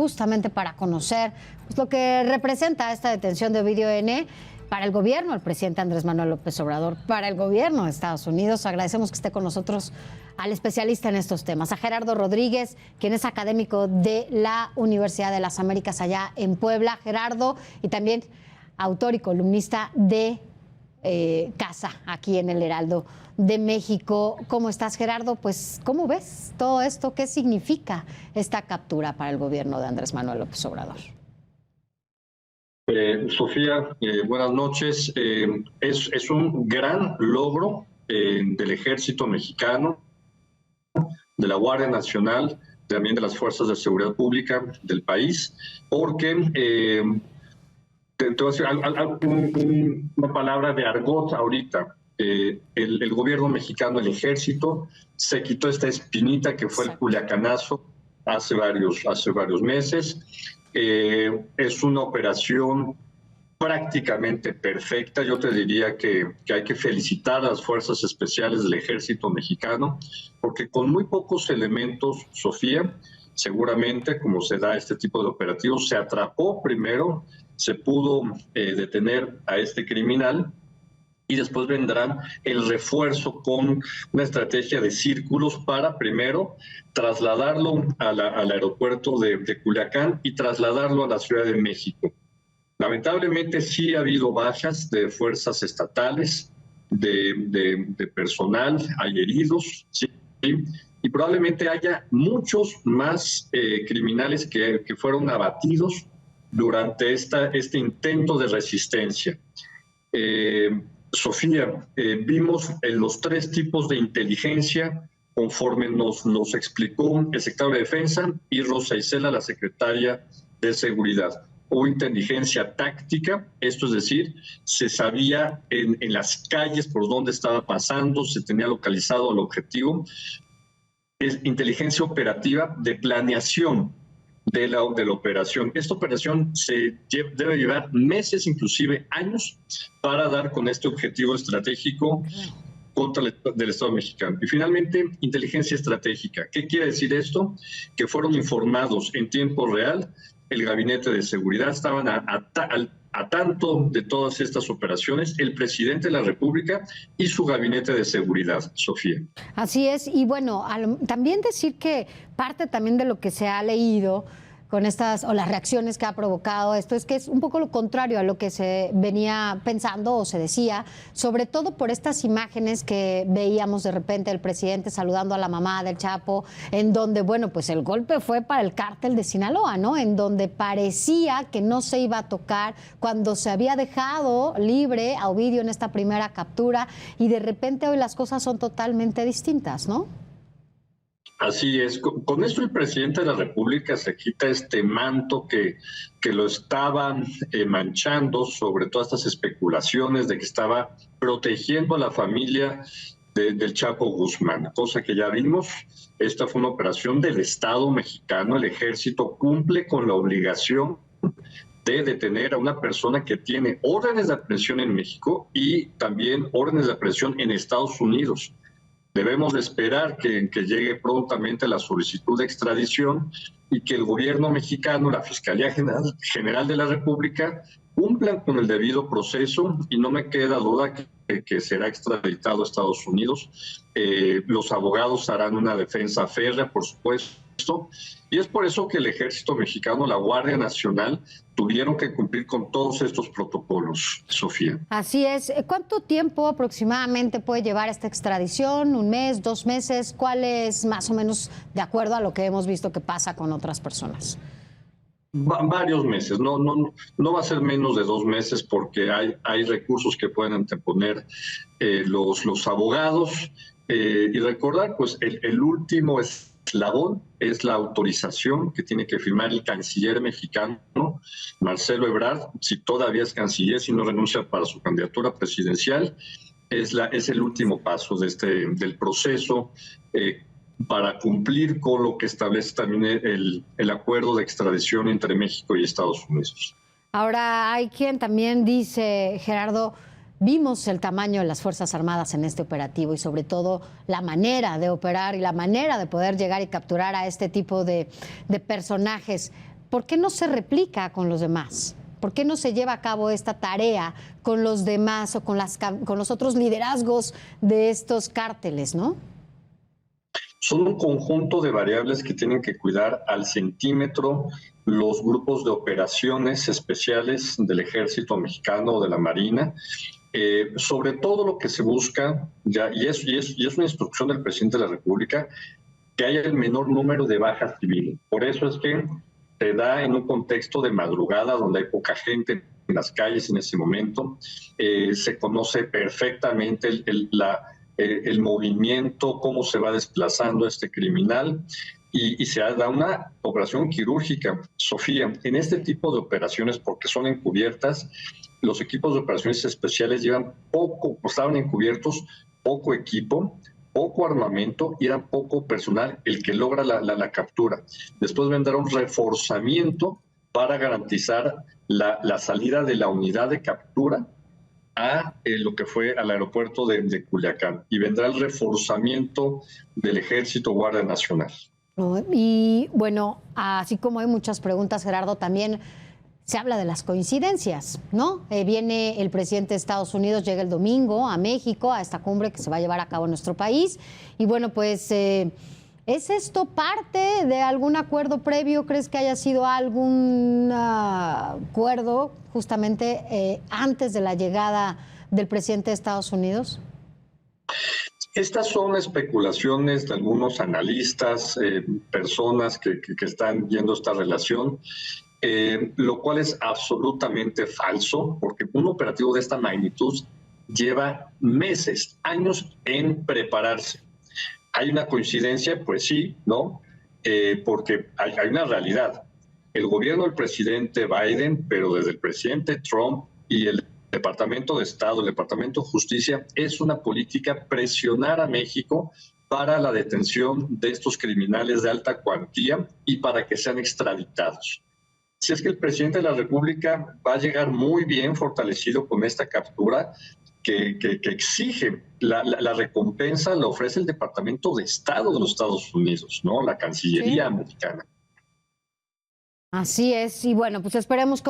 justamente para conocer pues, lo que representa esta detención de Ovidio N. para el gobierno, el presidente Andrés Manuel López Obrador, para el gobierno de Estados Unidos. Agradecemos que esté con nosotros al especialista en estos temas, a Gerardo Rodríguez, quien es académico de la Universidad de las Américas allá en Puebla. Gerardo, y también autor y columnista de Casa, aquí en el Heraldo de México. ¿Cómo estás, Gerardo? Pues, ¿cómo ves todo esto? ¿Qué significa esta captura para el gobierno de Andrés Manuel López Obrador? Sofía, buenas noches. Es un gran logro del Ejército Mexicano, de la Guardia Nacional, también de las Fuerzas de Seguridad Pública del país, porque te voy a decir una palabra de argot ahorita. El gobierno mexicano, el ejército, se quitó esta espinita que fue el culiacanazo hace varios meses. Es una operación prácticamente perfecta. Yo te diría que hay que felicitar a las Fuerzas Especiales del Ejército Mexicano, porque con muy pocos elementos, Sofía, seguramente, como se da este tipo de operativos, se atrapó primero, se pudo detener a este criminal, y después vendrán el refuerzo con una estrategia de círculos para primero trasladarlo al aeropuerto de Culiacán y trasladarlo a la Ciudad de México. Lamentablemente sí ha habido bajas de fuerzas estatales, de personal, hay heridos, sí, y probablemente haya muchos más criminales que fueron abatidos durante este intento de resistencia. Sofía, vimos los tres tipos de inteligencia conforme nos explicó el secretario de Defensa y Rosa Isela, la secretaria de Seguridad. Hubo inteligencia táctica, esto es decir, se sabía en las calles por dónde estaba pasando, se tenía localizado el objetivo. Es inteligencia operativa de planeación de la operación. Esta operación debe llevar meses, inclusive años, para dar con este objetivo estratégico contra del Estado mexicano. Y finalmente, inteligencia estratégica. ¿Qué quiere decir esto? Que fueron informados en tiempo real, el Gabinete de Seguridad, estaban a tanto de todas estas operaciones, el presidente de la República y su Gabinete de Seguridad, Sofía. Así es, y bueno, también decir que parte también de lo que se ha leído con estas, o las reacciones que ha provocado esto, es que es un poco lo contrario a lo que se venía pensando o se decía, sobre todo por estas imágenes que veíamos de repente el presidente saludando a la mamá del Chapo, en donde, bueno, pues el golpe fue para el cártel de Sinaloa, ¿no? En donde parecía que no se iba a tocar cuando se había dejado libre a Ovidio en esta primera captura, y de repente hoy las cosas son totalmente distintas, ¿no? Así es. Con esto el presidente de la República se quita este manto que lo estaba manchando sobre todas estas especulaciones de que estaba protegiendo a la familia del Chapo Guzmán, cosa que ya vimos. Esta fue una operación del Estado mexicano. El ejército cumple con la obligación de detener a una persona que tiene órdenes de aprehensión en México y también órdenes de aprehensión en Estados Unidos. Debemos de esperar que llegue prontamente la solicitud de extradición y que el gobierno mexicano, la Fiscalía General de la República, cumplan con el debido proceso, y no me queda duda que será extraditado a Estados Unidos. Los abogados harán una defensa férrea, por supuesto, y es por eso que el Ejército Mexicano, la Guardia Nacional, tuvieron que cumplir con todos estos protocolos, Sofía. Así es. ¿Cuánto tiempo aproximadamente puede llevar esta extradición? ¿Un mes, 2 meses? ¿Cuál es más o menos de acuerdo a lo que hemos visto que pasa con otras personas? Varios meses, no va a ser menos de 2 meses, porque hay recursos que pueden anteponer los abogados, y recordar, pues el último eslabón es la autorización que tiene que firmar el canciller mexicano, Marcelo Ebrard, si todavía es canciller, si no renuncia para su candidatura presidencial. Es el último paso del proceso para cumplir con lo que establece también el acuerdo de extradición entre México y Estados Unidos. Ahora, hay quien también dice, Gerardo, vimos el tamaño de las Fuerzas Armadas en este operativo y sobre todo la manera de operar y la manera de poder llegar y capturar a este tipo de personajes. ¿por qué no se replica con los demás? ¿Por qué no se lleva a cabo esta tarea con los demás o con los otros liderazgos de estos cárteles, no? Son un conjunto de variables que tienen que cuidar al centímetro los grupos de operaciones especiales del Ejército Mexicano o de la Marina. Sobre todo lo que se busca, y es una instrucción del presidente de la República, que haya el menor número de bajas civiles. Por eso es que se da en un contexto de madrugada donde hay poca gente en las calles en ese momento. Se conoce perfectamente el movimiento, cómo se va desplazando este criminal, y se da una operación quirúrgica. Sofía, en este tipo de operaciones, porque son encubiertas, los equipos de operaciones especiales estaban encubiertos, poco equipo, poco armamento y era poco personal el que logra la captura. Después vendrá un reforzamiento para garantizar la salida de la unidad de captura a lo que fue al aeropuerto de Culiacán, y vendrá el reforzamiento del Ejército Guardia Nacional. Y bueno, así como hay muchas preguntas, Gerardo, también se habla de las coincidencias, ¿no? Viene el presidente de Estados Unidos, llega el domingo a México, a esta cumbre que se va a llevar a cabo en nuestro país, y bueno, pues ¿es esto parte de algún acuerdo previo? ¿Crees que haya sido algún acuerdo justamente antes de la llegada del presidente de Estados Unidos? Estas son especulaciones de algunos analistas, personas que están viendo esta relación, lo cual es absolutamente falso, porque un operativo de esta magnitud lleva meses, años en prepararse. ¿Hay una coincidencia? Pues sí, ¿no? Porque hay una realidad. El gobierno del presidente Biden, pero desde el presidente Trump y el Departamento de Estado, el Departamento de Justicia, es una política presionar a México para la detención de estos criminales de alta cuantía y para que sean extraditados. Si es que el presidente de la República va a llegar muy bien fortalecido con esta captura que exige la recompensa, la ofrece el Departamento de Estado de los Estados Unidos, ¿no? La Cancillería americana. Así es, y bueno, pues esperemos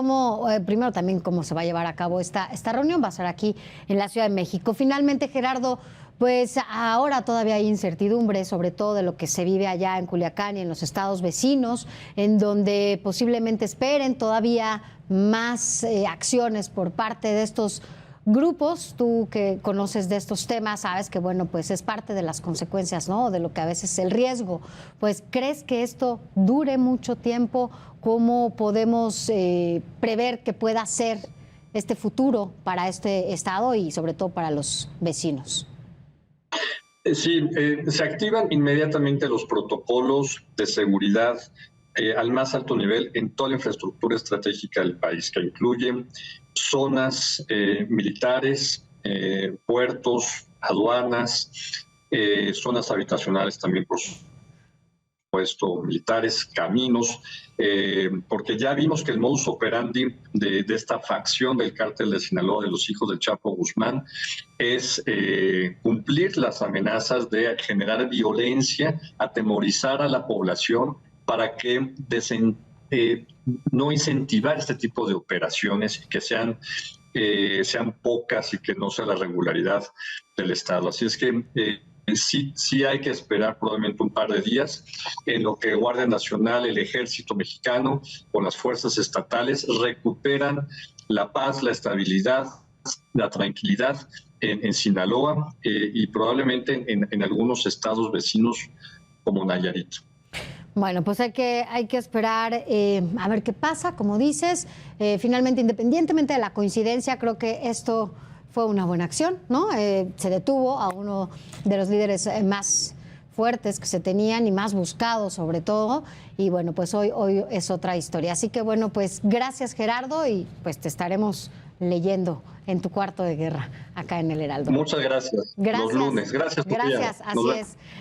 primero también cómo se va a llevar a cabo esta reunión, va a ser aquí en la Ciudad de México. Finalmente, Gerardo, pues ahora todavía hay incertidumbre, sobre todo de lo que se vive allá en Culiacán y en los estados vecinos, en donde posiblemente esperen todavía más acciones por parte de estos grupos. Tú que conoces de estos temas, sabes que bueno, pues es parte de las consecuencias, ¿no? De lo que a veces es el riesgo. Pues, ¿crees que esto dure mucho tiempo? ¿Cómo podemos prever que pueda ser este futuro para este estado y sobre todo para los vecinos? Sí, se activan inmediatamente los protocolos de seguridad al más alto nivel en toda la infraestructura estratégica del país, que incluyen zonas militares, puertos, aduanas, zonas habitacionales también, por supuesto, militares, caminos, porque ya vimos que el modus operandi de esta facción del cártel de Sinaloa, de los hijos del Chapo Guzmán, es cumplir las amenazas de generar violencia, atemorizar a la población para que no incentivar este tipo de operaciones y que sean pocas y que no sea la regularidad del Estado. Así es que sí hay que esperar probablemente un par de días en lo que Guardia Nacional, el Ejército Mexicano, con las fuerzas estatales recuperan la paz, la estabilidad, la tranquilidad en Sinaloa y probablemente en algunos estados vecinos como Nayarit. Bueno, pues hay que esperar a ver qué pasa, como dices. Finalmente, independientemente de la coincidencia, creo que esto fue una buena acción, ¿no? Se detuvo a uno de los líderes más fuertes que se tenían y más buscados sobre todo, y bueno, pues hoy es otra historia. Así que bueno, pues gracias, Gerardo, y pues te estaremos leyendo en tu cuarto de guerra acá en el Heraldo. Muchas gracias. Gracias. Los lunes. Gracias, Sofía. Gracias, así es.